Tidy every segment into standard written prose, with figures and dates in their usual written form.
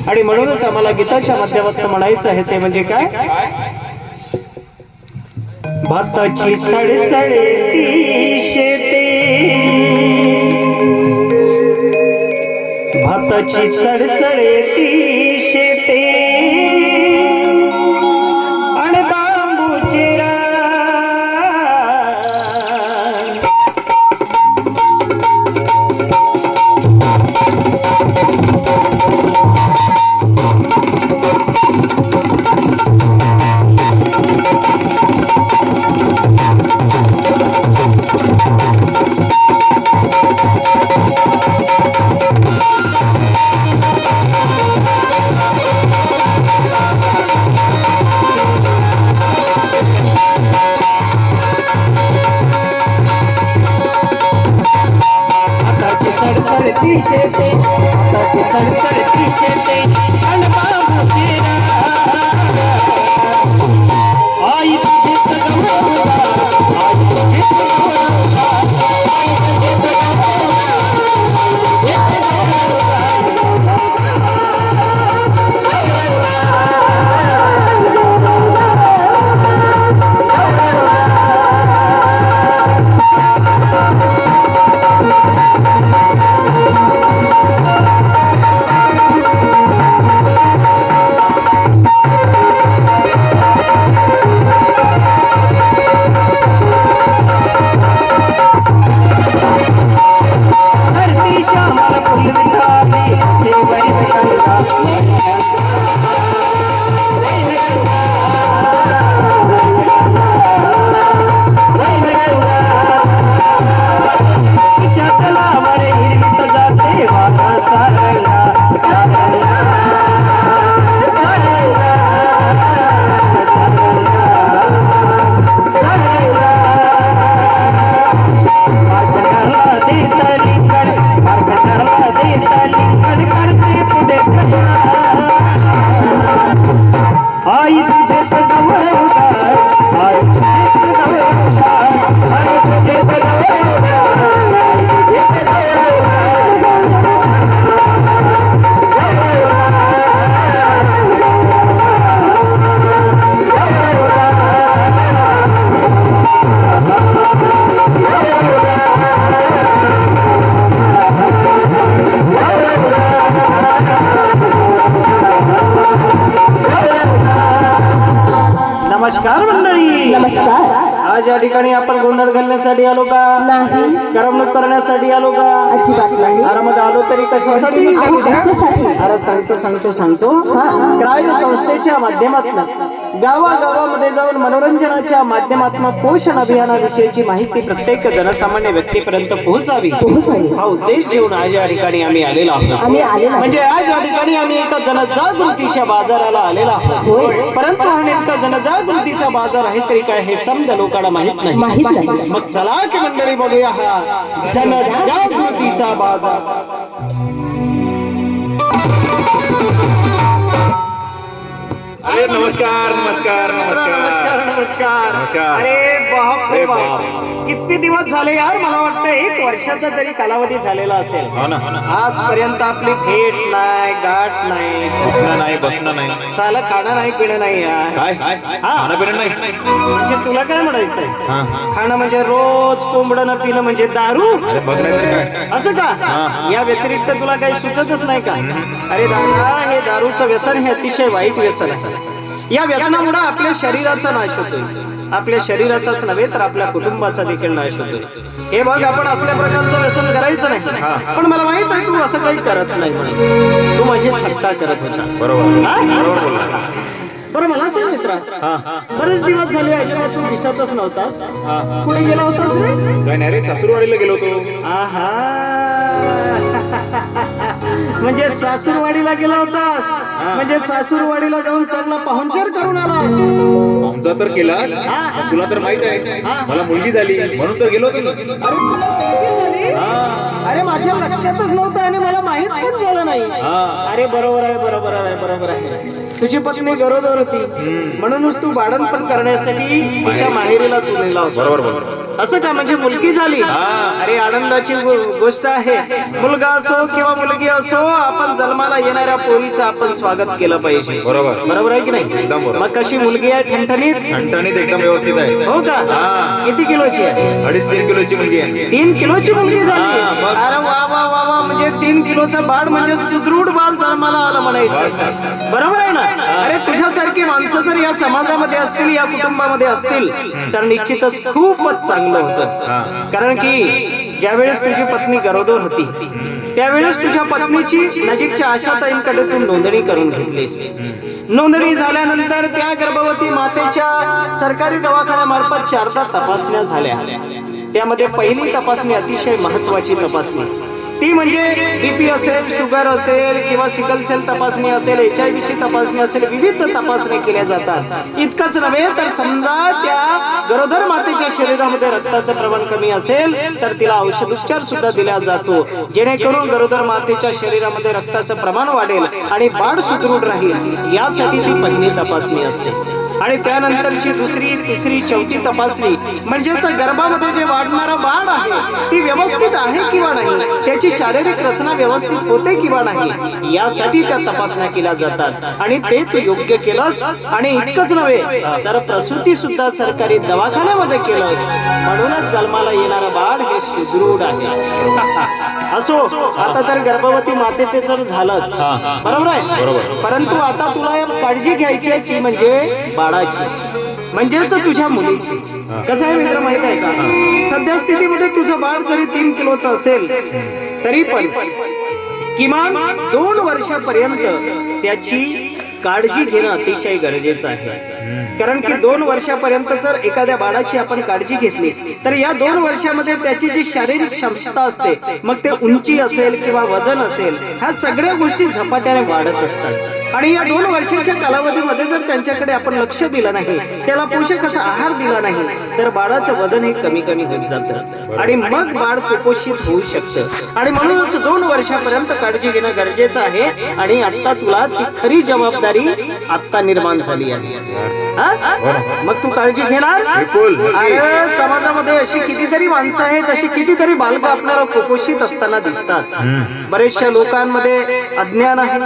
आणि म्हणूनच आम्हाला गीताच्या माध्यमातून म्हणायचं आहे ते म्हणजे काय, भाताची सडसडती शेते, भाताची सडसडती शेते आणि बांबूचे सडसडती शेते, भाताची सडसडती शेते आणि बांबूचे आई तुझेच गमवला, आई तुझेच गमवला, आई तुझेच गमवला, तुझेच करण्यासाठी आलो का? नाही. करमणूक करण्यासाठी आलो का? अजिबात नाही. अरे मग आलो तरी कशासाठी? अहो, कशासाठी? अरे सांगतो क्राय संस्थेच्या माध्यमातून गावागावामध्ये जाऊन मनोरंजनाच्या माध्यमातून पोषण अभियानाविषयीची माहिती प्रत्येक जनसामान्य व्यक्तीपर्यंत पोहोचावी हा उद्देश घेऊन आज या ठिकाणी आम्ही आलेलो आहोत. म्हणजे आज या ठिकाणी आम्ही एका जनजागृतीच्या बाजाराला आलेलो आहोत. परंतु हा नेमका जनजागृतीचा बाजार आहे तरी काय हे समजा लोकांना माहित नाही. मग चला की मंडळी बघूया हा जनजागृतीचा बाजार. अरे नमस्कार नमस्कार नमस्कार नमस्कार. नमस्कार. अरे बाप रे अरे बाप, बाप. किती दिवस झाले यार. मला वाटतं 1 वर्षाचा तरी कालावधी झालेला असेल. हो ना आजपर्यंत आपली भेट नाही, गाठ नाही, उठणं नाही बसणं नाही साला खाणं नाही, पिणं नाही यार. काय खाणं पिणं नाही म्हणजे तुला काय म्हणायचंय? हा. खाणं म्हणजे रोज कोंबडं पिणं म्हणजे दारू, अरे बघ नाही तर काय असं का? हा. या व्यतिरिक्त तुला काही सुचतच नाही का? अरे दादा, हे दारूचं व्यसन हे अतिशय वाईट व्यसन आहे. या व्यसनामुळे आपल्या शरीराचा नाश होतोय. आपल्या शरीराचाच नव्हे तर आपल्या कुटुंबाचा देखील नाश होतोय. हे बघ, आपण असल्या प्रकारचं व्यसन करायचं नाही. पण मला माहित आहे तू असं काही करत नाही म्हणून. तू माझी थट्टा करत होतास. बरोबर बोलला. बरं मला सांग मित्रा, बरेच दिवस झाले अजिबात तू दिसतच नव्हतास. कुठे गेला होतास रे? काय नाही रे, सासूरवाडीला गेलो होतो. आहा, म्हणजे सासूरवाडीला गेला होतास. म्हणजे सासूरवाडीला जाऊन चांगला पाहुणचार करून आलास. आमचा तर केला, तुला तर माहित आहे मला मुलगी झाली म्हणून तर गेलो होतो. अरे माझ्या लक्षातच नव्हतं आणि मला माहित पण झालं नाही. अरे बरोबर आहे. तुझी पत्नी गरोदर होती म्हणूनच तू बाळंतपण करण्यासाठी तिच्या माहेरीला तू नेला होता. बरोबर. असं का? म्हणजे मुलगी झाली. अरे आनंदाची गोष्ट आहे. मुलगा असो किंवा मुलगी असो, आपण जन्माला येणाऱ्या पोरीचं आपण स्वागत केलं पाहिजे. बरोबर आहे की नाही? एकदम बरोबर. मग कशी मुलगी आहे? ठणठणीत एकदम व्यवस्थित आहे. हो का? किती किलोची आहे? 2.5-3 किलोची मुलगी आहे. 3 किलोची मुलगी झाली. अरे वा वा वा वा, म्हणजे 3 किलोचं बाळ म्हणजे सुदृढ बाळ जन्माला आलं म्हणायचं. बरोबर आहे ना? अरे तुझ्यासारखी माणसं जर या समाजामध्ये असतील, या कुटुंबामध्ये असतील तर निश्चितच खूपच चांगलं होतं. कारण की ज्यावेळेस तुझी पत्नी गरोदर होती त्यावेळेस तुझ्या पत्नीची नजीकच्या आशाताईंकडे तू नोंदणी करून घेतलीस. नोंदणी झाल्यानंतर त्या गर्भवती मातेच्या सरकारी दवाखान्यामार्फत 4दा तपासण्या झाल्या. त्यामध्ये पहिली तपासणी अतिशय महत्वाची तपासणी, ती म्हणजे बीपी असेल, शुगर असेल किंवा सिकल सेल तपासणी असेल, HIV ची तपासणी असेल, विविध तपासण्या केल्या जातात. इतकंच नव्हे तर समजा त्या गरोदर मातेच्या शरीरामध्ये रक्ताचं प्रमाण कमी असेल तर तिला औषधोपचार सुद्धा दिला जातो, जेणेकरून गरोदर मातेच्या शरीरामध्ये रक्ताचं प्रमाण वाढेल आणि बाळ सुदृढ राहील. यासाठी ती पहिली तपासणी असते. आणि त्यानंतरची दुसरी, तिसरी, चौथी तपासणी म्हणजेच गर्भामध्ये जे वाढणारं बाळ आहे ती व्यवस्थित आहे किंवा नाही, त्याची शारीरिक रचना व्यवस्थित होते किंवा नाही, यासाठी त्या तपासण्या केल्या जातात. आणि ते तू योग्य केलंस. आणि इतकंच नव्हे तर प्रसूती सुद्धा सरकारी दवाखान्यामध्ये केलंस, म्हणूनच जन्माला येणारं बाळ हे सुदृढ आहे. असो, आता तर गर्भवती मातेचे जर झालंच, बरोबर आहे. परंतु आता तुला काळजी घ्यायची आहे ती म्हणजे बाळाची, म्हणजेच तुझ्या मुलीची. कसं आहे मित्र माहित आहे का? सध्या स्थितीमध्ये तुझं बाळ जरी 3 किलोचं असेल तरी पण किमान 2 वर्षापर्यंत त्याची काळजी घेणं अतिशय गरजेचं आहे. कारण की 2 वर्षापर्यंत जर एखाद्या बाळाची आपण काळजी घेतली तर या 2 वर्षामध्ये त्याची जी शारीरिक क्षमता असते, मग ते उंची असेल किंवा वजन असेल, ह्या सगळ्या गोष्टी झपाट्याने वाढत असतात. आणि या 2 वर्षाच्या कालावधीमध्ये जर त्यांच्याकडे आपण लक्ष दिलं नाही, त्याला पोषक असा आहार दिला नाही, तर बाळाचं वजन हे कमी होत जातं आणि मग बाळ कुपोषित होऊ शकतं. आणि म्हणूनच 2 वर्षापर्यंत काळजी घेणं गरजेचं आहे. आणि आता तुला ती खरी जबाबदारी आता निर्माण झाली आहे. मग तू काळजी घेणार? अरे समाजामध्ये अशी कितीतरी माणसं आहेत, अशी कितीतरी बालकं आपल्याला कुपोषित असताना दिसतात. बरेचशा लोकांमध्ये अज्ञान आहे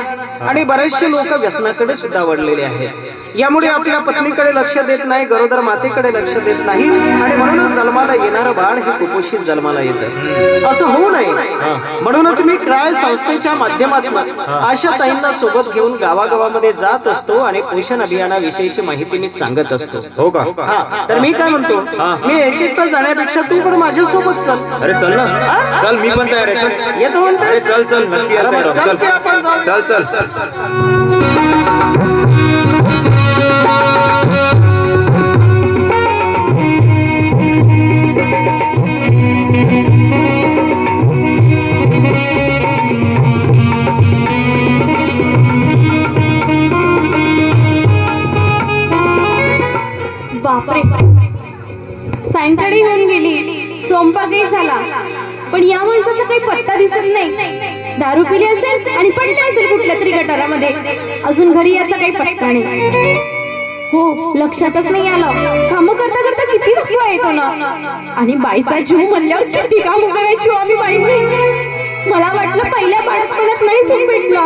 आणि बरेचसे लोक व्यसनाकडे सुद्धा वळलेले आहेत. यामुळे आपल्या पत्नीकडे लक्ष देत नाही, गरोदर मातेकडे लक्ष देत नाही आणि म्हणूनच जन्माला येणारं बाळ हे कुपोषित जन्माला येतं. असं होऊ नये म्हणूनच मी क्राय संस्थेच्या माध्यमातून आशाताईंना सोबत घेऊन गावागावामध्ये जात असतो आणि पोषण अभियानाविषयीची माहिती मी सांगत असतो. हो का? हा, तर मी काय म्हणतो, हा. मी एकटं जाण्यापेक्षा तू पण माझ्यासोबत चल. अरे चल ना, चल मी पण तयार आहे. चल. येतो म्हणतो. अरे चल चल नक्की अरे तयार मग आहोत. चल की आपण जाऊ. चल चल चल चल. बापरे, सायंकाळी होऊन गेली, स्वयंपाकही झाला, पण या माणसाचा काही पत्ता दिसत नाही. दारू पिली असेल आणि पडले असेल कुठल्या तरी गटारामध्ये. अजून घरी याचा काही पत्ता नाही. हो, लक्षातच नाही आलं. कामं करता करता किती थकवा येतो ना. आणि बाईचा जीव म्हणल्यावर किती कामं करायची हो आम्ही बाईने. मला वाटलं पहिल्या बाळपणात नाही तुम्ही भेटलो,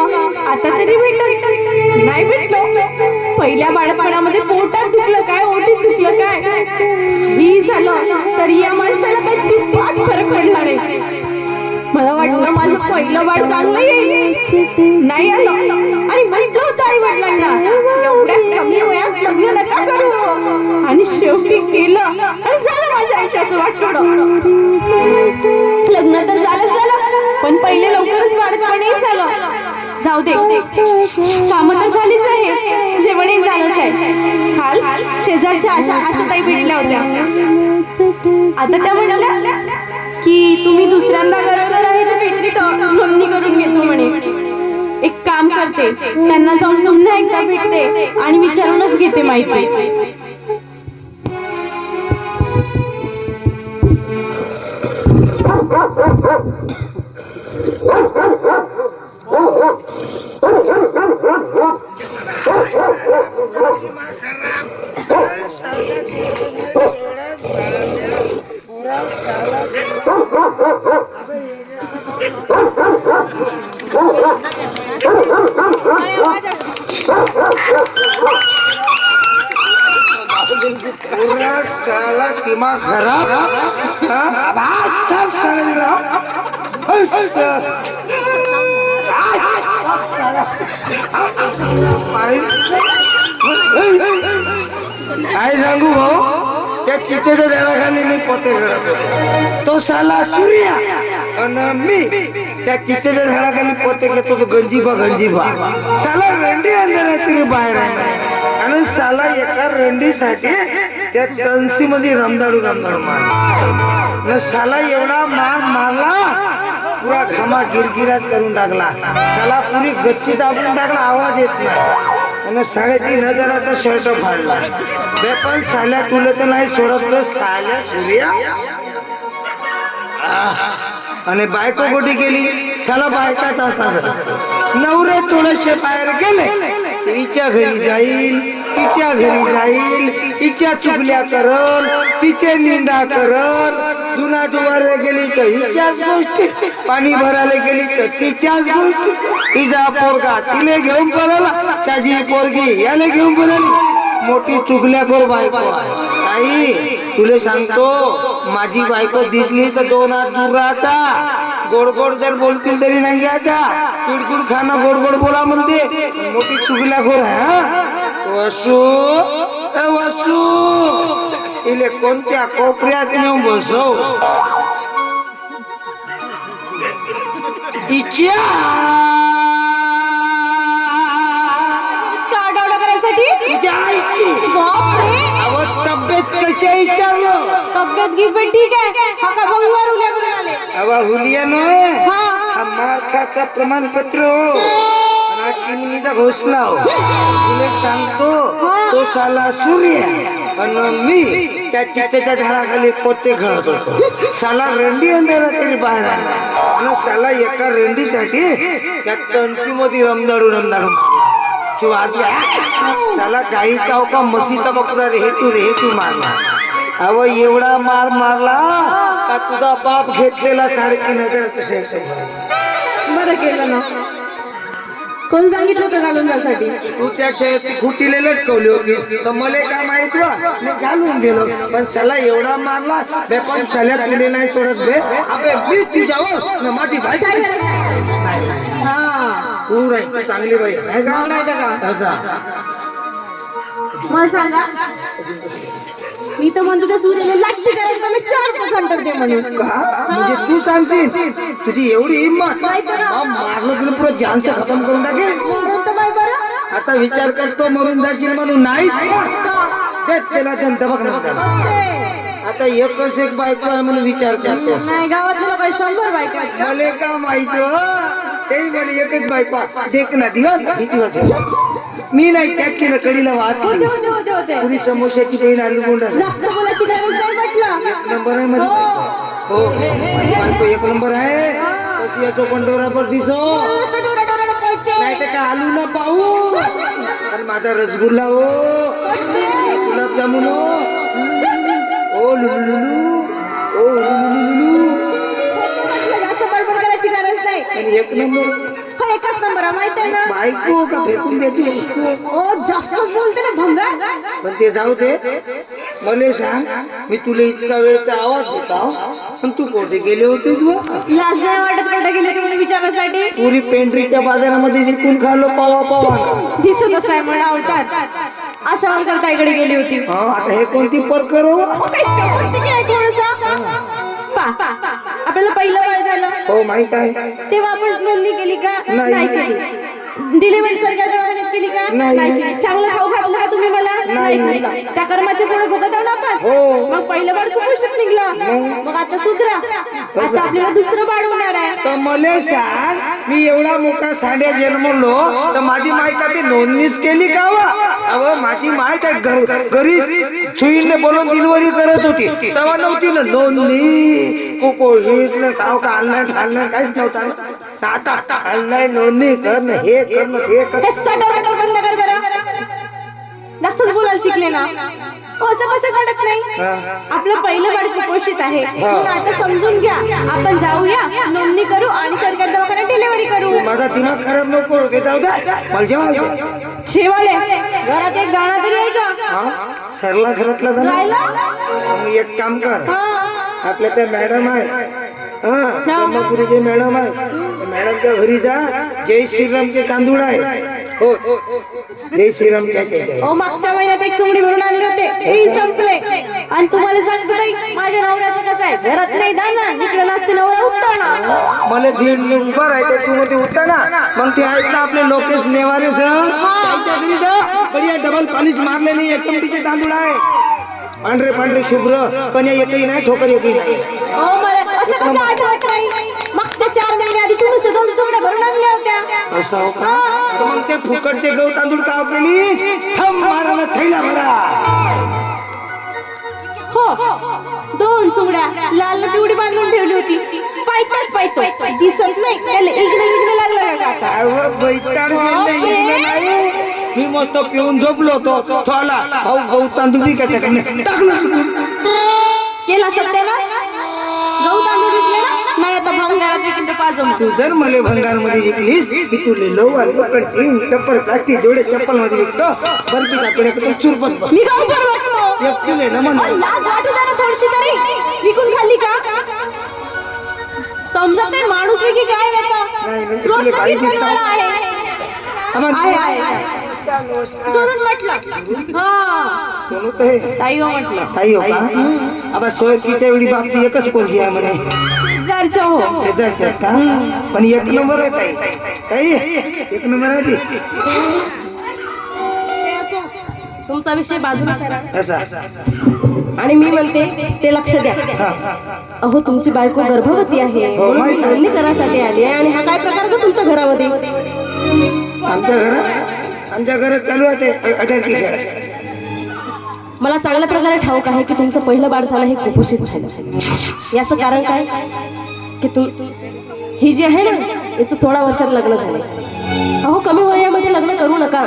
आता तरी भेटत नाही भेटलो. पहिल्या बाळपणामध्ये पोटात दुखलं काय, ओटीत दुखलं काय, ही झालं तरी या माणसाला काही चिंपात फरक पडला नाही. मला वाटलं माझं पहिलं बाळ चांगलं येईल, नाही आलं. आणि म्हटलं होतं आई वडिलांना, एवढ्या कमी वयात लग्न नका करू. आणि शेवटी केलं आणि झालं माझ्या आयुष्याचं वाटोळं. लग्न तर झालं, पण पहिले लवकरच बाळपणही झालं. जाऊ दे, कामं तर झालीच आहे, जेवणही झालंच आहे. काल शेजारच्या आशाताई भेटल्या होत्या. आता त्या म्हणाल्या की तुम्ही दुसऱ्यांदा गरोदर आहे तर काहीतरी नोंदणी करून घेतो म्हणे. एक काम करते, त्यांना जाऊन पुन्हा एकदा भेटते आणि विचारूनच घेते माहिती. पूरा साला दिमाग खराब. काय सांगू भाऊ, त्या चितेच्या झाडाखाली मी पोते खेळतो, तो साला सूर्या. आणि मी त्या चितेच्या झाडाखाली पोते घेतो, तो गंजीबा. साला रेंडी अंधारात तरी बाहेर आहे. आणि साला एका रेंडीसाठी त्या तनसी मध्ये रमदाडू मार. साला एवढा मार मारला, पुरा घामा गिरगिरात करून टाकला. साला पुरी गच्ची दाबून टाकला, आवाज येत नाही. आणि 3,500चा शर्ट फाडला. पण साल्या तुला तर नाही सोडत साल्या सूर्या. आणि बायको कुठे गेली, साला बायकाच असतात. नवरे थोडेसे बाहेर गेले, तिच्या घरी जाईल, तिच्या घरी जाईल, तिच्या चुगल्या करल, तिचे निंदा करल. जुना दुवारला गेली तर हिच्याच गोष्टी, पाणी भरायला गेली तर तिच्याच गोष्टी. तिचा पोरगा तिले घेऊन पळाला, त्याची पोरगी याला घेऊन पळाली. मोठी चुगल्याखोर बायको आहे. आई तुला सांगतो, माझी बायको दिसली तर 2 हात दूर राहता. गोड गोड जर बोलतील तरी नाही घ्यायचा. कुडकुड खाणं गोड गोड बोला म्हणते. मोठी चुगल्याखोर आहे. वसू वसू, इले कोणत्या कोपऱ्यात नेऊन बसव. इच्छा जायची. तब्येत कशी आहे विचारलं. तब्येत गिब्येत ठीक आहे. हा का भंगार उल्याकडून आले. अवा हुलिया हा मार्काचा प्रमाणपत्र आणि किमनीचा घोषणा. तुला सांगतो, तो साला सूर्य आणि मी त्या चितेच्या झाडाखाली पोते खेळत होतो. साला रेंडी अंधारात तरी बाहेर आला. आणि साला एका रेंडीसाठी त्या तंची मध्ये रमदाडू साला गाई काव का म्हशीचा बकरा रे तू मारला. अव एवढा मार मारला का तुझा बाप घेतलेला 3,500 बरं केलं ना. कोण सांगितलं होतं घालून जासाठी? तू त्या खुटीला लटकवली होती तर मला काय माहित मी घालून गेलो. पण साला एवढा मारला पण साल्या तुले नाही सोडत बे. अबे मी तुझ्यावर माझी बायको हा, तू चांगली बाई आहे का? नाही तर का? असा मला सांगा, मी तर म्हणतो त्या सूर्याला लागते करायला 4% दे म्हणून. का म्हणजे तू सांगशील तुझी एवढी हिंमत काय करा? मारलं तुला पुरं जानचं खतम करून टाकेल. म्हणून तर काय बरं? आता विचार करतो मरून जाशील म्हणून नाही तेच त्याला जनता बघणार त्याला. आता एकच एक बायको आहे म्हणून विचार करतो. नाही, गावातले लोक 100 बायका आहेत. मला का माहित ते मला एकच बायको देख ना दिवस मी नाही त्यात केलं कडीला वाहत होते. पुरी समोशाची बहीण आलू गोंडा जास्त बोलायची गरज नाही म्हटलं. एक नंबर आहे माझी बायको. हो माझी बायको एक नंबर आहे. कशी याचं पण डोरावर दिसो नाही तर काय आलू ना पाहू. अरे माझा रसगुल्ला हो, गुलाबजामुन हो, लुलू ओ लुलू. जास्त बडबड करायची गरज नाही. आणि एक नंबर हो, एकच नंबर आहे, माहित आहे ना. बायको का फेकून देते ओ जास्तच बोलते ना भंगार. पण ते जाऊ दे. मला सांग मी तुला इतका वेळचा आवाज देता पण तू कोठे गेले होतेस व लाज नाही वाटत कुठे गेले तुम्ही विचारण्यासाठी? पुरी पेंढरीच्या बाजारामध्ये विकून खाल्लो पावा दिसत असं आहे मला अवतार. आशा वर्कर इकडे गेली होती. आता हे कोणती परकर हो? आपल्याला पहिलं वय झालं हो माहित आहे. तेव्हा आपण नोंदणी केली का? नाही केली. डिलिव्हरी सरकार दवाखान्यात केली का? नाही. केली. चांगलं खाऊ घातलं का तुम्ही मला? नाही. केलं. त्या कर्माचे पुढे भोगत आहोत आपण. हो. मग पहिलं बाळ कुपोषित निघलं. मग आता सुधरा. आता आपल्याला दुसरं बाळ होणार आहे. तर मला सांग मी एवढा मोठा साड्या जन्मलो तर माझी माय का ती नोंदणीच केली का वा? अहो माझी माय काय घरी सुईने बोलून डिलिव्हरी करत होती तेव्हा नव्हती ना नोंदणी. कुपोषित खाऊ का आणणार काहीच नव्हता. आता आणलाय नोंदणी करणं हे करणं ते हे सटर बंद कर बरं. जास्तच बोलायला शिकले ना. असं कसं घडत नाही? आपलं पहिलं बाळ कुपोषित आहे. पण आता समजून घ्या, आपण जाऊया नोंदणी करू आणि सरकार दवाखान्यात डिलिव्हरी करू. माझा दिमाग खराब नको ते जाऊ दे. मला जेवायला शेवाले घरात एक गाणं तरी आहे का? सरला घरातला झाला. राहिला? मग एक काम कर हा. आपल्या त्या मॅडम आहे ब्रह्मपुरीचे मॅडम आहे मॅडमच्या घरी जा. जय श्रीरामचे तांदूळ आहे. हो जय श्रीराम ओ मागच्या महिन्यात एक चुमडी भरून आणले होते, तेही संपले. आणि तुम्हाला सांगतो ताई, माझ्या नवऱ्याचं कसं आहे, घरात नाही दाना इकडे नसते नवरा उठताना. मला दीड उभा राहायचं तू मध्ये उठता ना मग ते ऐकलं आपले लोकेश नेवारे सर त्यांच्या घरी जा. बढिया डबल पॉलिश मारलेली एक चमटीचे तांदूळ आहे. पांढरे शुभ्र कन्या एकही नाही ठोकर एकही नाही. हो मला असं कसं आठवत नाही. मागच्या 4 महिने आधी तुम्ही 2 चुमड्या भरून आणल्या होत्या. असं हो का? तर मग ते फुकटचे गहू तांदूळ का केली थम मारायला थैला भरा. हो 2 चुमड्या लाल पिवडी बांधून ठेवली होती. पायतो दिसत नाही त्याला इकडे लागलं का काका? अहो, बैताड गेलं नाही. मी मस्त पिऊन झोपलो होतो थोला भाऊ गहू तांदूळ विकायचं टाकलं केला सत्याला गहू तांदूळ विकले ना. नाही आता भंगारात विकून पाजवून. तू जर मला भंगार मध्ये विकलीस मी तुले लव आणि कंटीन चप्पल प्लास्टिक जोडे चप्पल मध्ये विकतो. बर्फी टाकले चुरपत मी गाऊ परवडतो. एकटीले ना म्हणा लाज वाटू द्या ना थोडीशी तरी. विकून खाल्ली का? समजत नाही माणूस विकी काय नाही, म्हणजे रोज तुला बाई कधी दिसतं. परिवार आहे. सोडून म्हटलं हा कोण होतं हे? ताई हो म्हटलं. ताई हो का? आता सोयकीच्या एवढी बाबती एकच पोरगी आहे म्हणे शेजारच्या हो. शेजारच्या का? पण एक नंबर आहे ताई. ताई एक नंबर आहे ती. तुमचा विषय बाजूला करा. असा आणि मी म्हणते ते लक्ष द्या. अहो तुमची बायको गर्भवती आहे म्हणून माहित आहे. नोंदणी करायसाठी आली आहे. आणि हा काय प्रकार का तुमच्या घरामध्ये? आमच्या घरात चालू आहे ते अटॅक. मला चांगल्या प्रकारे ठाऊक आहे की तुमचं पहिलं बाळ झालं हे कुपोषित झालं. याचं कारण काय की ही जी आहे ना याचं 16 वर्षात लग्न झालं. अहो कमी वयामध्ये लग्न करू नका.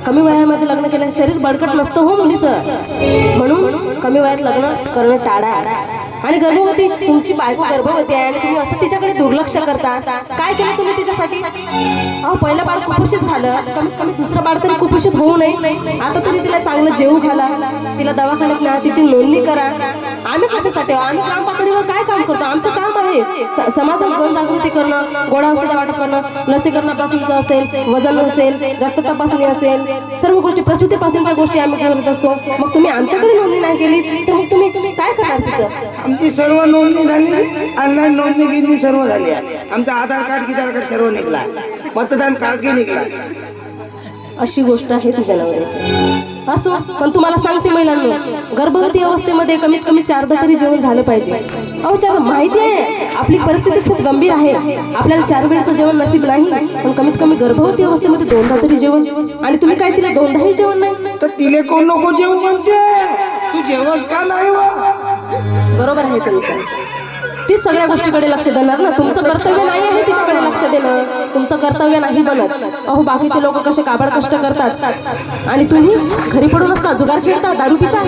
कमी वयामध्ये लग्न केलं शरीर बळकट नसतं हो मुलीचं. म्हणून कमी वयात लग्न करणं टाळा. आणि गर्भवती तुमची बायको गर्भवती आहे आणि तुम्ही असं तिच्याकडे दुर्लक्ष करता. काय केलं तुम्ही तिच्यासाठी? अहो पहिलं बाळ कुपोषित झालं, कमीत कमी दुसरं बाळ तरी कुपोषित होऊ नये. आता तरी तिला चांगलं जेवू घाला, तिला दवाखान्यात न्या, तिची नोंदणी करा. आम्ही कशासाठी? आम्ही ग्राम पातळीवर काय काम करतो? आमचं काम आहे समाजात जनजागृती करणं, गोळ्या औषधं वाटप करणं, लसीकरणापासूनचं असेल, वजन असेल, रक्त तपासणी असेल, सर्व गोष्टी प्रसूतीपासूनच्या गोष्टी आम्ही करत असतो. मग तुम्ही आमच्याकडे नोंदणी नाही केली तर मग तुम्ही काय करणार तिचं? आमची सर्व नोंदणी झाली, ऑनलाईन नोंदणी बिंदणी सर्व झाली. आमचं आधार कार्ड गिधार कार्ड सर्व निघला, मतदान कार्ड निघला. अशी गोष्ट आहे तुझ्या नवऱ्याची. असो, पण तुम्हाला सांगते महिलांना, गर्भवती अवस्थेमध्ये कमीत कमी 4दा तरी जेवण झालं पाहिजे. अहो चार माहिती आहे आपली परिस्थिती खूप गंभीर आहे, आपल्याला 4 वेळचं जेवण नसीब नाही, पण कमीत कमी गर्भवती अवस्थेमध्ये 2दा तरी जेवण. आणि तुम्ही काय तिला 2दाही जेवण नाही? तर तिले कोण नको जेवण म्हणते? तू जेवस का नाही वा? बरोबर आहे तुमचं. ती सगळ्या गोष्टीकडे लक्ष देणार ना. तुमचं कर्तव्य नाही आहे तिच्याकडे लक्ष देणं, तुमचं कर्तव्य नाही बनत. अहो बाकीचे लोक कसे काबाड कष्ट करतात आणि तुम्ही घरी पडून असता, जुगार खेळता, दारू पिता.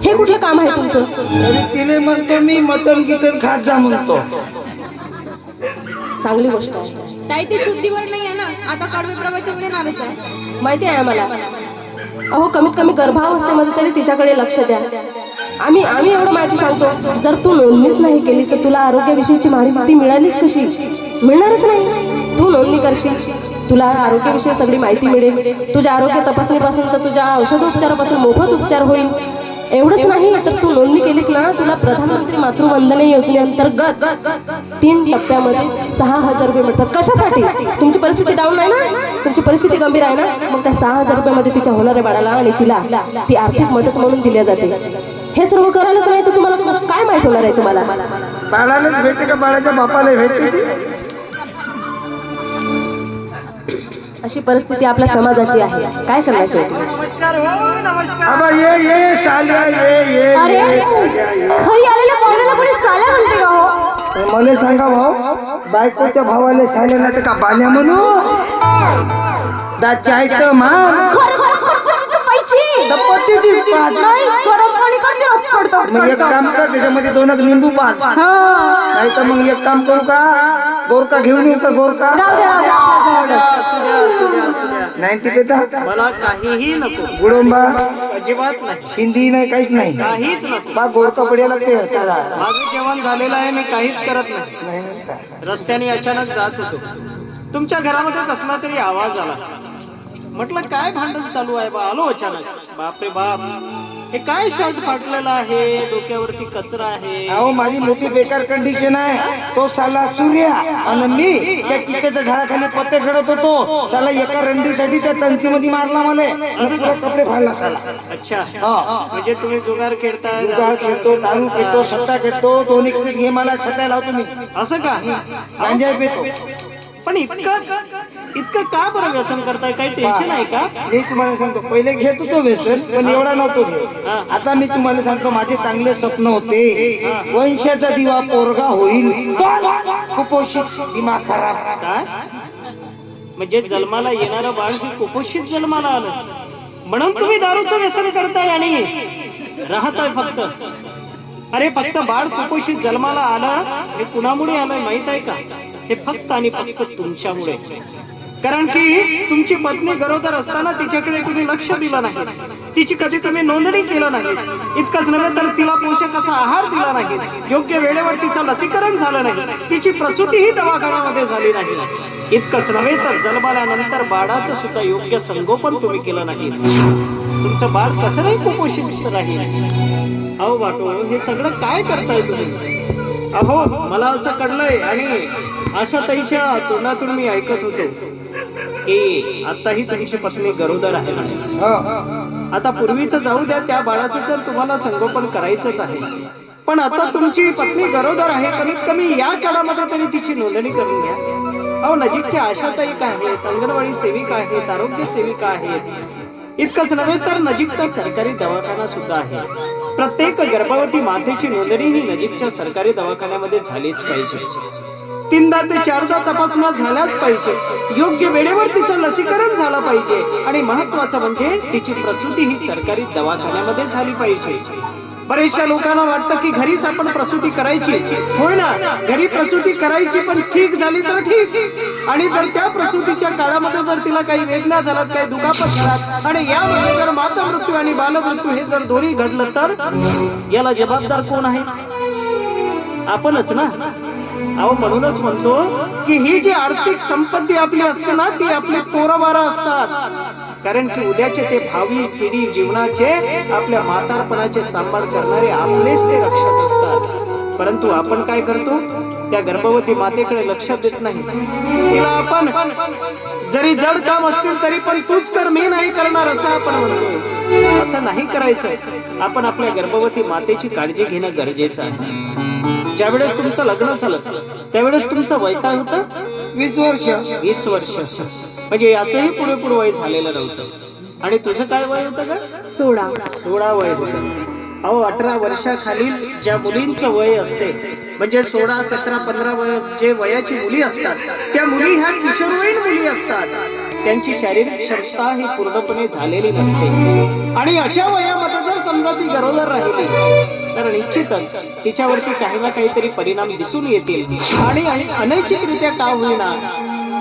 हे कुठलं काम आहे तुमचं? तरी तिले म्हणतो मी मटण गिटन खात जा म्हणतो. चांगली गोष्ट आहे. ताई ती शुद्धीवर नाही आहे ना, आता कडवे प्रवचन देणारच आहे. माहिती आहे आम्हाला. अहो कमीत कमी गर्भावस्थेमध्ये तरी तिच्याकडे लक्ष द्या. आम्ही एवढं माहिती सांगतो, जर तू नोंदणीच नाही केलीस तर तुला आरोग्याविषयीची माहिती मिळालीच कशी? मिळणारच नाही. तू नोंदणी करशील, तुला आरोग्याविषयी सगळी माहिती मिळेल. तुझ्या आरोग्य तपासणीपासून तर तुझ्या औषधोपचारापासून मोफत उपचार होईल. एवढंच नाही तर तू नोंदणी केलीस ना, तुला प्रधानमंत्री मातृवंदना योजनेअंतर्गत 3 टप्प्यामध्ये 6,000 रुपये मिळतात. कशासाठी? तुमची परिस्थिती डाऊन आहे ना, तुमची परिस्थिती गंभीर आहे ना, मग त्या 6,000 रुपयामध्ये तिच्या होणाऱ्या बाळाला आणि तिला ती आर्थिक मदत म्हणून दिल्या जाते. हे सर्व करायलाच नाही तर तुम्हाला काय माहित होणार आहे? तुम्हाला बाळालाच भेटते का बाळाच्या बापाला भेटते? अशी परिस्थिती आपल्या समाजाची आहे. काय करणार शेवटी? आबा ये साल्या ये अरे साल्या, ये. घरी आलेल्या पाहुण्याला कोणी साल्या म्हणते का हो? तर मला सांगा भाऊ, बायकोच्या भावाले साल्या नाही तर का बाल्या म्हणू? दाचायचं मान दपट्टीची पाच. मग एक काम कर, त्याच्यामध्ये 2 लिंबू पाच. नाही तर मग एक काम करू का, गोरका घेऊन येऊ का? गोरका 90 पेता मला काहीही नको, गुडंबा अजिबात नाही, शिंदी नाही, काहीच नाही. काहीच नको. बा गोरका पडेल ते त्याला. माझं जेवण झालेलं आहे, मी काहीच करत नाही. नाही, नाही का? रस्त्याने अचानक जात होतो, तुमच्या घरामध्ये कसला तरी आवाज आला. म्हटलं काय भांडण चालू आहे बा? आलो अचानक. बापरे बाप, हे काय शर्ट फाटलेला आहे, डोक्यावरती कचरा आहे. अहो माझी मोठी बेकार कंडिशन आहे. तो साला सूर्या आणि मी त्या चिक्याच्या झाडाखाली पत्ते खेळत होतो. साला एका रंडीसाठी त्या तंतीमध्ये मारला मला, आणि पुरा कपडे फाडला साला. अच्छा, हा. म्हणजे तुम्ही जुगार खेळताय, जुगार खेळतो, दारू खेळतो, सट्टा खेळतो, 2 एक गेम आला सट्टा लावतो मी, असं का? गांजा पितो. पण इतकं का बरं व्यसन करताय? काही टेन्शन आहे का? मी तुम्हाला सांगतो, पहिले घेत होतो व्यसन, पण एवढा नव्हतो घेत. आता मी तुम्हाला सांगतो, माझे चांगले स्वप्न होते. वंशाचा दिवा पोरगा होईल, कुपोषित, दिमाग खराब. काय म्हणजे जन्माला येणारं बाळ हे कुपोषित जन्माला आलं म्हणून तुम्ही दारूचं व्यसन करताय आणि राहताय फक्त? अरे फक्त बाळ कुपोषित जन्माला आलं हे कुणामुळे आलंय माहित आहे का? हे फक्त आणि फक्त तुमच्यामुळे. कारण की तुमची पत्नी गरोदर असताना तिच्याकडे तुम्ही लक्ष दिलं नाही, तिची कधी तुम्ही नोंदणी केलं नाही. इतकंच नव्हे तर तिला पोषक असा आहार दिला नाही, योग्य वेळेवर तिचं लसीकरण झालं नाही, तिची प्रसूतीही दवाखान्यामध्ये झाली नाही. इतकंच नव्हे तर जन्माल्यानंतर बाळाचं सुद्धा योग्य संगोपन तुम्ही केलं नाही. तुमचं बाळ कसं नाही कुपोषित राहील? अहो बाटो, हे सगळं काय करताय तुम्ही? अहो मला असं कळलंय आणि आशाताईच्या तोंडातून मी ऐकत होतो की आताही तुमची पत्नी गरोदर आहे. आता पूर्वीचं जाऊ द्या, त्या बाळाचं तर तुम्हाला संगोपन करायचंच आहे, पण आता तुमची पत्नी गरोदर आहे, कमीत कमी या काळामध्ये तरी तिची नोंदणी करून घ्या. अहो नजीकच्या आशाताई आहेत, अंगणवाडी सेविका आहेत, आरोग्य सेविका आहेत. इतकंच नव्हे तर नजीकचा सरकारी दवाखाना सुद्धा आहे. प्रत्येक गर्भवती मातेची नोंदणी ही नजीकच्या सरकारी दवाखान्यामध्ये झालीच पाहिजे. 3दा ते 4दा तपासण्या झाल्याच पाहिजे. योग्य वेळेवर तिचं लसीकरण झालं पाहिजे आणि महत्वाचं म्हणजे तिची प्रसूती ही सरकारी दवाखान्यामध्ये झाली पाहिजे. बरेचशा लोकांना वाटतं की घरीच आपण प्रसूती करायची. होय ना, घरी प्रसूती करायची, पण ठीक झाली तर ठीक. आणि जर त्या प्रसूतीच्या काळामध्ये जर तिला काही वेदना झाल्यात, काही दुखापत झाल्यात आणि यामध्ये जर माता मृत्यू आणि बालमृत्यू हे जर दोन्ही घडलं तर याला जबाबदार कोण आहे? आपणच ना. अहो म्हणूनच म्हणतो की ही जी आर्थिक संपत्ती आपली असते ना, ती आपली पोरबारा असतात. कारण की उद्याचे ते भावी पिढी जीवनाचे आपल्या म्हातारपणाचे सांभाळ करणारे आपलेच ते रक्षक असतात. परंतु आपण काय करतो? त्या गर्भवती मातेकडे लक्ष देत नाही. तिला आपण जरी जड काम असतील तरी पण तूच कर, मी नाही करणार असं आपण म्हणतो. असं नाही करायचं. आपण आपल्या गर्भवती मातेची काळजी घेणं गरजेचं आहे. ज्यावेळेस तुमचं लग्न झालं त्यावेळेस तुमचं वय काय होतं? 20 वर्ष. 20 वर्ष. म्हणजे याचंही पुरेपूर वय झालेलं नव्हतं. आणि तुझं काय वय होतं का? 16 वय होतं. अहो 18 वर्षाखालील ज्या मुलींचं वय असते, म्हणजे 16, 17, 15 जे वयाची मुली असतात, त्या मुली ह्या किशोरवयीन मुली असतात. त्यांची शारीरिक क्षमता ही पूर्णपणे झालेली नसते. आणि अशा वयामध्ये जर समजा ती गरोदर राहिली तर निश्चितच तिच्यावरती काही ना काहीतरी परिणाम दिसून येतील. आणि अनैच्छिकरित्या का होईना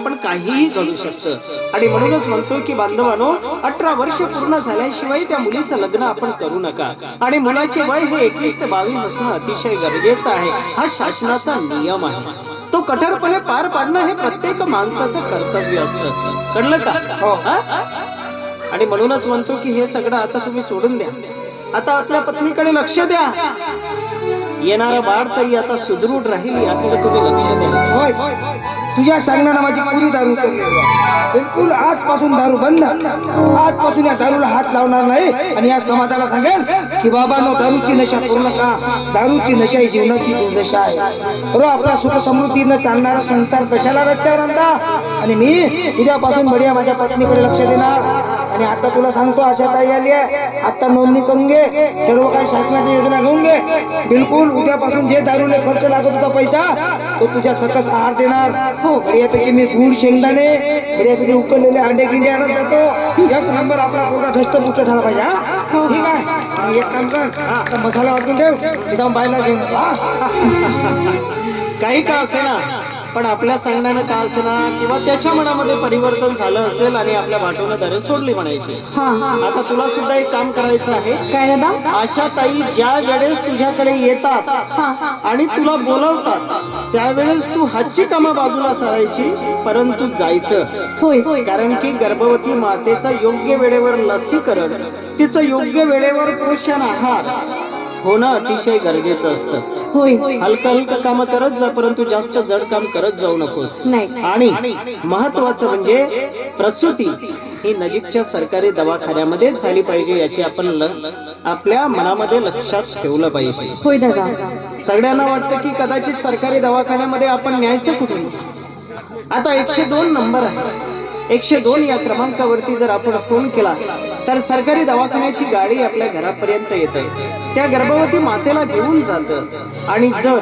पण काहीही घडू शकतं. आणि म्हणूनच म्हणतोय की बांधवानो, 18 वर्ष पूर्ण झाल्याशिवाय त्या मुलीचं लग्न आपण करू नका. आणि मुलाचे वय हे 21 ते 22 असणं अतिशय गरजेचं आहे. हा शासनाचा नियम आहे. तो कठोरपणे पार पाडणं हे प्रत्येक माणसाचं कर्तव्य असतं. कळलं का? हो. आणि म्हणूनच म्हणतो की हे सगळं आता तुम्ही सोडून द्या. आता आपल्या पत्नीकडे लक्ष द्या. येणारं बाळ तरी आता सुदृढ राहील याकडे तुम्ही लक्ष द्या. होय, तुझ्या सांगण्यानं माझी पुरी दारू उतरली आहे. बिलकुल आजपासून दारू बंद. आजपासून या दारूला हात लावणार नाही. आणि या समाजाला सांगेल की बाबांनो, दारूची नशा करू नका. दारूची नशा ही जीवनाची दुर्दशा आहे. बरोबर, आपला सुख समृद्धीनं चालणारा संसार कशाला रस्त्यावर आणता? आणि मी उद्यापासून बढिया माझ्या पत्नीकडे लक्ष देणार. आणि आता तुला सांगतो, आशा ताई आली आहे, आता नोंदणी करून घे, सर्व काही शासनाची योजना घेऊन घे. बिलकुल उद्यापासून जे दारूला खर्च लागत होता पैसा तो तुझ्या सकस आहार देणार. हो, बढियापैकी मी गुड शेंगदाणे, बढियापैकी उकडलेले अंडे गिंडे आणत जातो. एक नंबर आपला पोरगा धष्टपुष्ट झाला पाहिजे. हा, ठीक आहे. आणि एक काम कर, आता मसाला वाटून ठेव, तिथं बायला घेऊन काही का असे ना, पण आपल्या सांगण्यानं का असेना किंवा त्याच्या मनामध्ये परिवर्तन झालं असेल आणि आपल्या वाटून दारे सोडली म्हणायची. आता तुला सुद्धा एक काम करायचं आहे. काय दादा? आशा ताई ज्या वेळेस तुझ्याकडे येतात आणि तुला बोलवतात त्यावेळेस तू हातची कामं बाजूला सारायची, परंतु जायचं. होय. कारण की गर्भवती मातेचं योग्य वेळेवर लसीकरण, तिचं योग्य वेळेवर पोषण आहार होणं अतिशय गरजेचं असतं. होय. हलकं काम करत जा, परंतु जास्त जड काम करत जाऊ नकोस. नाही. आणि महत्वाचं म्हणजे प्रसूती ही नजीकच्या सरकारी दवाखान्यामध्येच झाली पाहिजे, याची आपण आपल्या मनामध्ये लक्षात ठेवलं पाहिजे. होय दादा. सगळ्यांना वाटतं की कदाचित सरकारी दवाखान्यामध्ये आपण न्यायचं कुठून. आता 102 नंबर आहे. 102 या क्रमांकावरती जर आपण फोन केला तर सरकारी दवाखान्याची गाडी आपल्या घरापर्यंत येते. त्या गर्भवती मातेला घेऊन जातं. आणि जर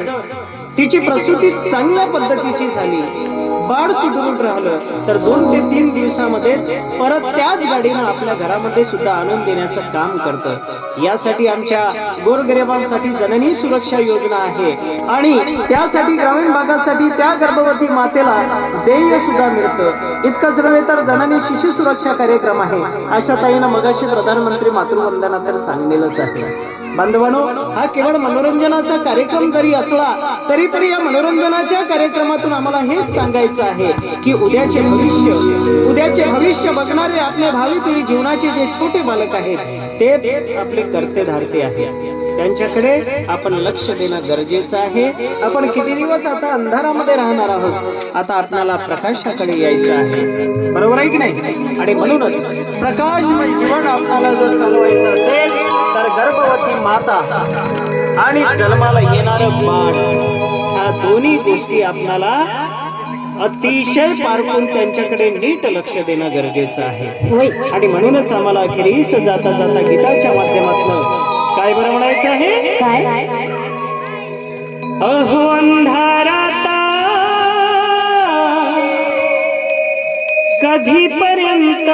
तिची प्रसूती चांगल्या पद्धतीची झाली, बाळ सुदृढ राहिलं तर 2 ते 3 दिवसामध्येच परत त्याच गाडीनं आपल्या घरामध्ये सुद्धा आणून देण्याचं काम करतं. यासाठी आमच्या गोरगरिबांसाठी जननी सुरक्षा योजना आहे. आणि त्यासाठी ग्रामीण भागासाठी त्या गर्भवती मातेला देय सुद्धा मिळतं. इतकंच नव्हे तर जननी शिशु सुरक्षा कार्यक्रम आहे. अशा ताईनं मगाशी प्रधानमंत्री मातृवंदना तर सांगलेलंच आहे. बांधवानो, हा केवळ मनोरंजनाचा कार्यक्रम जरी असला तरी पण या मनोरंजनाच्या कार्यक्रमातून आम्हाला हेच सांगायचं आहे की उद्याचे भविष्य बघणारे आपल्या भावी पिढी जीवनाचे जे छोटे बालक आहेत ते आपले कर्ते धारते आहेत. त्यांच्याकडे आपण लक्ष देणं गरजेचं आहे. आपण किती दिवस आता अंधारामध्ये राहणार आहोत, आता आपल्याला प्रकाशाकडे यायचं आहे. बरोबर आहे की नाही? आणि म्हणूनच प्रकाशमय जीवन आपल्याला जर चालवायचं असेल तर गर्भवती माता आणि जन्माला येणारं बाळ, ह्या दोन्ही गोष्टी आपल्याला अतिशय पारखून त्यांच्याकडे नीट लक्ष देणं गरजेचं आहे. आणि म्हणूनच आम्हाला अखेरीस जाता जाता गीताच्या माध्यमातून काय बरं म्हणायचं आहे? काय? अहो अंधारात कधीपर्यंत,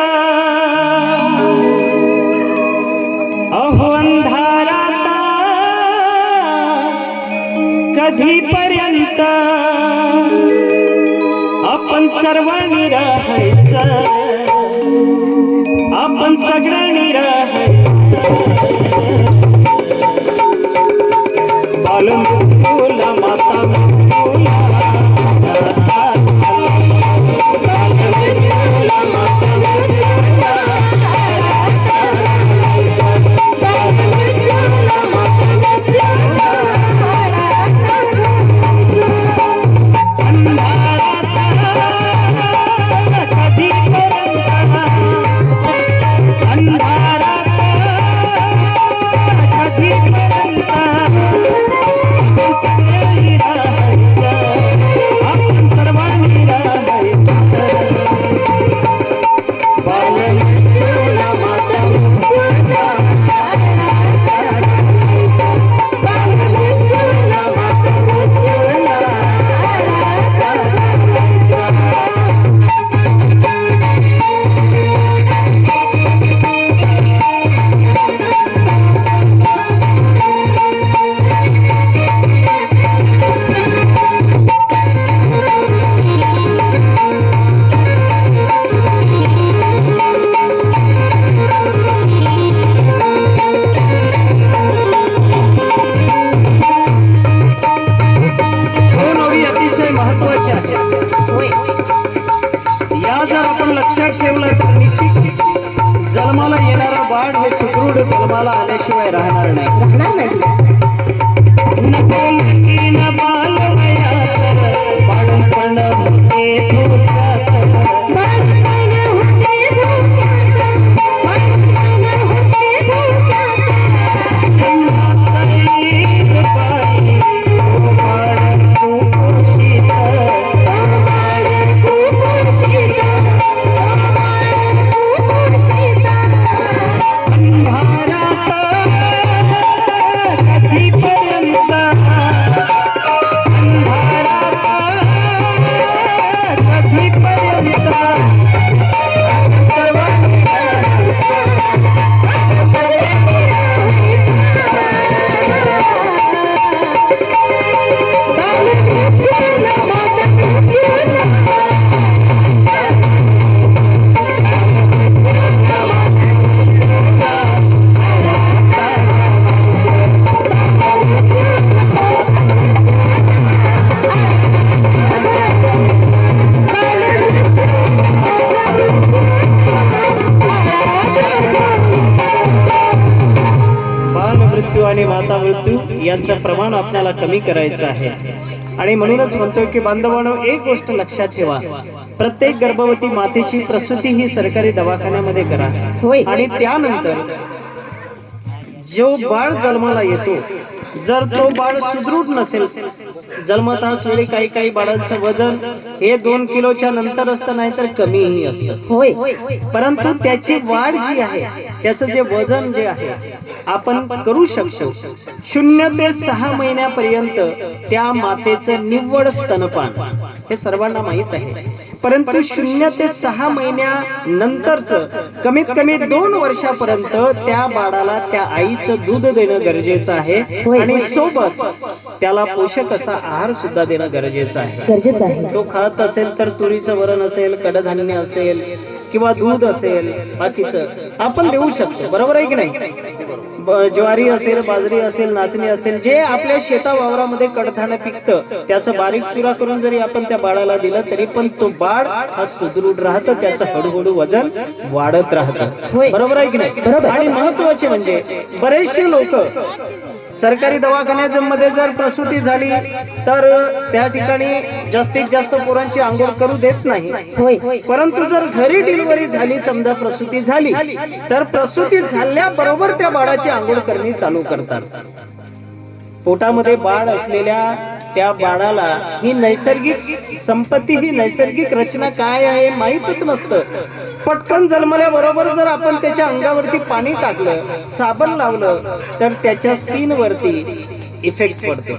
अहो अंधारात कधीपर्यंत आपण सर्वांनी राहायचं, आपण सगळ्यांनी राहायचं. बालमृत्यूला माता मृत्यूला, बालमृत्यूला माता मृत्यूला, बालमृत्यूला माता मृत्यूला. जन्माला येणारा बाळ हे सुदृढ जन्माला आल्याशिवाय राहणार नाही. बाळपण होते धोक्यात, आणि माता मृत्यू यांचं प्रमाण आपल्याला कमी करायचं आहे. आणि म्हणूनच म्हणतोय की बांधवांनो, एक गोष्ट लक्षात ठेवा, प्रत्येक गर्भवती मातेची प्रसूती ही सरकारी दवाखान्यामध्ये करा. आणि त्यानंतर जो बाळ जन्माला येतो, जर तो बाळ सुदृढ नसेल, जन्मताच वेळी काही काही बाळांचं वजन हे 2 किलोच्या नंतर असतं, नाहीतर कमीही असतं. परंतु त्याची वाढ जी आहे, त्याचं जे वजन जे आहे आपण करू शकतो. 0 ते 6 महिन्यापर्यंत त्या मातेचं निव्वळ स्तनपान हे सर्वांना माहित आहे. परंतु 0 ते 6 महिन्यानंतरच कमीत कमी 2 वर्षापर्यंत त्या बाळाला त्या आईचं दूध देणं गरजेचं आहे. आणि सोबत त्याला पोषक असा आहार सुद्धा देणं गरजेचं आहे. तो खात असेल तर तुरीचं वरण असेल, कडधान्य असेल किंवा दूध असेल, बाकीचं आपण देऊ शकतो. बरोबर आहे की नाही? ज्वारी असेल, बाजरी असेल, नाचणी असेल, जे आपल्या शेता वावरामध्ये कडधान्य पिकतं, त्याचं बारीक चुरा करून जरी आपण त्या बाळाला दिलं तरी पण तो बाळ हा सुदृढ राहतं, त्याचं हळूहळू वजन वाढत राहतं. बरोबर आहे की नाही? आणि महत्वाचे म्हणजे बरेचसे लोक सरकारी दवाखान्यामध्ये जर प्रसूती झाली तर त्या ठिकाणी जास्तीत जास्त पोरांची आंघोळ करू देत नाही. परंतु जर घरी डिलिव्हरी झाली, समजा प्रसूती झाली, तर प्रसूती झाल्याबरोबर त्या बाळाची आंघोळ करणे चालू करतात. पोटामध्ये बाळ असलेल्या त्या बाळाला ही नैसर्गिक संपत्ती, ही नैसर्गिक रचना काय आहे माहीतच नसतं. पटकन जन्मल्याबरोबर जर आपण त्याच्या अंगावरती पाणी टाकलं, साबण लावलं, तर त्याच्या स्किन वरती इफेक्ट पडतो.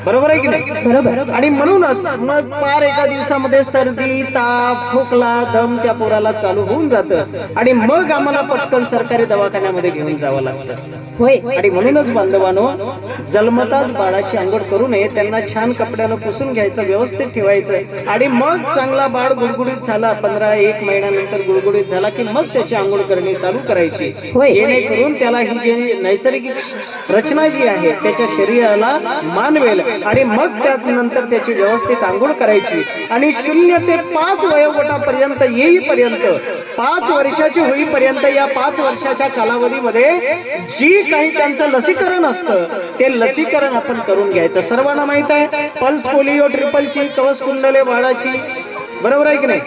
बरोबर आहे की नाही? बरोबर. आणि म्हणूनच मग पार एका दिवसामध्ये सर्दी, ताप, खोकला, दम त्या पोराला चालू होऊन जातं आणि मग आम्हाला पटकन सरकारी दवाखान्यामध्ये घेऊन जावं लागतं. होय. आणि म्हणूनच बांधवानो, जन्मताच बाळाची अंघोळ करू नये, त्यांना छान कपड्यानं पुसून घ्यायचं, व्यवस्थित ठेवायचं आणि मग चांगला बाळ गुळगुळीत झाला, 15-1 महिन्यानंतर गुळगुळीत झाला की मग त्याची अंघोळ करणे चालू करायची, होय. जेणेकरून त्याला ही जी नैसर्गिक रचना जी आहे त्याच्या शरीराला मानवेल आणि मग त्यानंतर त्याची व्यवस्थित अंघोळ करायची. आणि 0 ते 5 वयोगटापर्यंत येईपर्यंत, 5 वर्षाची होईपर्यंत, या 5 वर्षाच्या कालावधीमध्ये जी काही त्यांचं लसीकरण असतं ते लसीकरण आपण करून घ्यायचं. सर्वांना माहित आहे पल्स पोलिओ, ट्रिपलची, कवच कुंडले बाळाची, बरोबर आहे की नाही?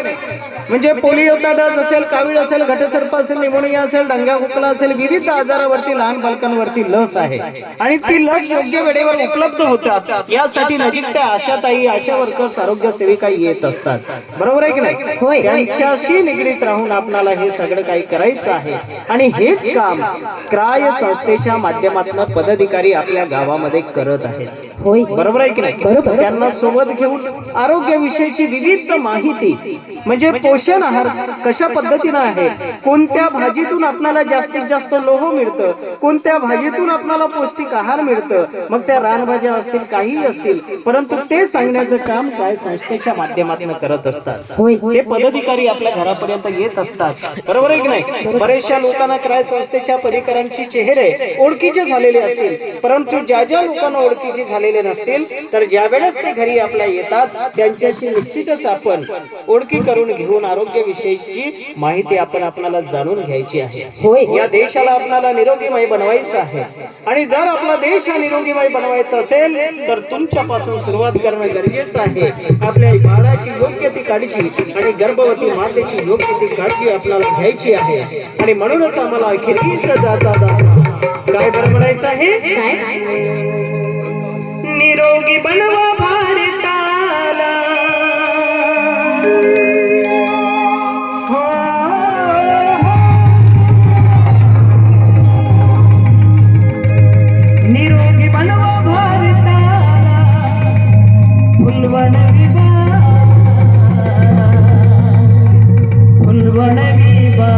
म्हणजे पोलिओचा डस असेल, कावीळ असेल, घटसर्प असेल, निमोनिया असेल, डांगा खोकला असेल, विविध आजारावरती लहान बालकांवरती लस आहे आणि ती लस योग्य वेळेवर उपलब्ध होतात. यासाठी नजीकच्या आशाताई, आशा वर्कर्स, आरोग्य सेविका येत असतात. बरोबर आहे की नाही? होय. त्यांच्याशी निगडीत राहून आपणाला हे सगळं काही करायचं आहे आणि हेच काम क्राय संस्थेच्या माध्यमातून पदाधिकारी आपल्या गावामध्ये करत आहेत. होय. बरोबर आहे की नाही? बरोबर. त्यांना सोबत घेऊन आरोग्याविषयीची विविध माहिती, म्हणजे पोषण आहार कशा पद्धतीनं आहे, कोणत्या भाजीतून आपल्याला जास्तीत जास्त लोह मिळतं, कोणत्या भाजीतून आपल्याला पौष्टिक आहार मिळतं, मग त्या रानभाज्या असतील, काहीही असतील, परंतु ते सांगण्याचं काम काय संस्थेच्या माध्यमातून करत असतात. होय. ते पदाधिकारी आपल्या घरापर्यंत येत असतात. बरोबर आहे की नाही? बरेचशा लोकांना क्राय संस्थेच्या पदाधिकाऱ्यांचे चेहरे ओळखीचे झालेले असतील, परंतु ज्या ज्या लोकांना ओळखीचे झालेले नसतील, तर ज्या वेळेस ते घरी आपल्या येतात त्यांच्याशी निश्चितच आपण ओळखी करून घेऊन आरोग्याविषयीची माहिती आपण आपल्याला जाणून घ्यायची आहे. होय. या देशाला आपल्याला निरोगीमय बनवायचं आहे आणि जर आपला देश हा निरोगीमय बनवायचा असेल तर तुमच्यापासून सुरुवात करणं गरजेचं आहे. आपल्या बाळाची योग्य ती काळजी आणि गर्भवती मातेची योग्य ती काळजी आपल्याला घ्यायची आहे. आणि म्हणूनच आम्हाला अखेरीस जाता जाता काय बरं म्हणायचं आहे? निरोगी बनवा भारताला, निरोगी बनवा भारताला, फुलवण विभा, फुलवण विभा.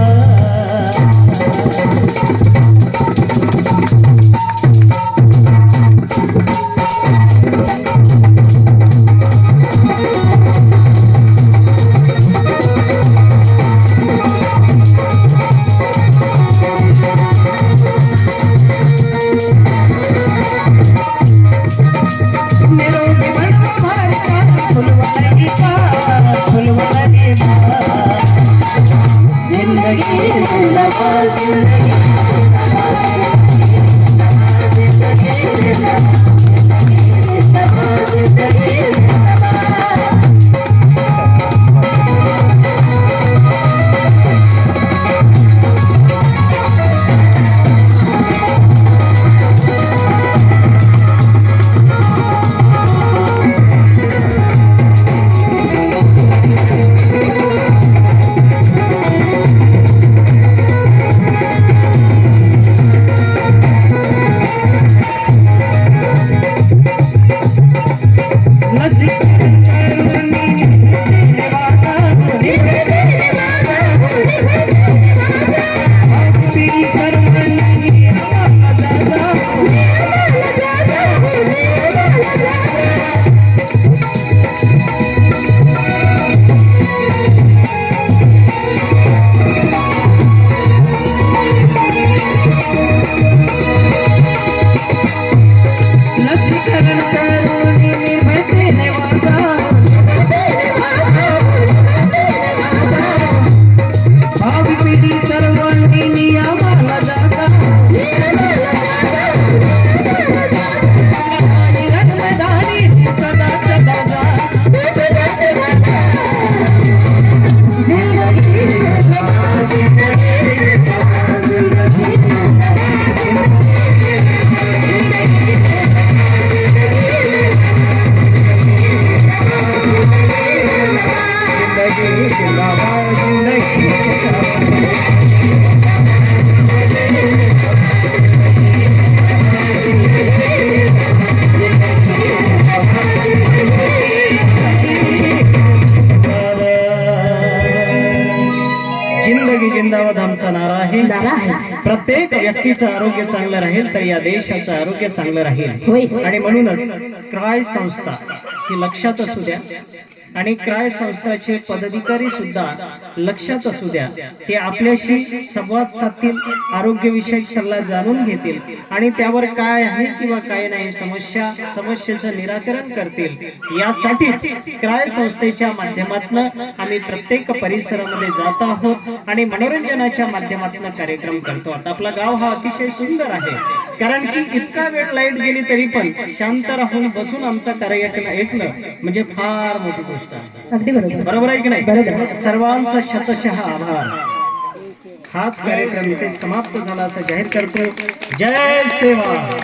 जिंदगी जिंदाबाद आमचा नारा आहे. नारा आहे. प्रत्येक व्यक्तीचं आरोग्य चांगलं राहील तर या देशाचं आरोग्य चांगलं राहील. होय. आणि म्हणूनच क्राय संस्था ही लक्षात असू द्या आणि क्राय संस्थाचे पदाधिकारी सुद्धा लक्षात असू द्या. ते आपल्याशी संवाद साधतील, आरोग्यविषयक सल्ला जाणून घेतील आणि त्यावर काय आहे किंवा काय नाही समस्येचं निराकरण करतील. यासाठी क्राय संस्थेच्या माध्यमातून आम्ही प्रत्येक परिसरामध्ये जात आहोत आणि मनोरंजनाच्या माध्यमातून कार्यक्रम करतो. आता आपला गाव हा अतिशय सुंदर आहे, कारण की इतका वेळ लाईट गेली तरी पण शांत राहून बसून आमचा कार्यक्रम ऐकणं म्हणजे फार मोठी गोष्ट आहे. अगदी बरोबर. बरोबर आहे की नाही? बरोबर. सर्वांचा शतशः आभार. हाच कार्यक्रम इथे समाप्त झाला असं जाहीर करतो. जय सेवा.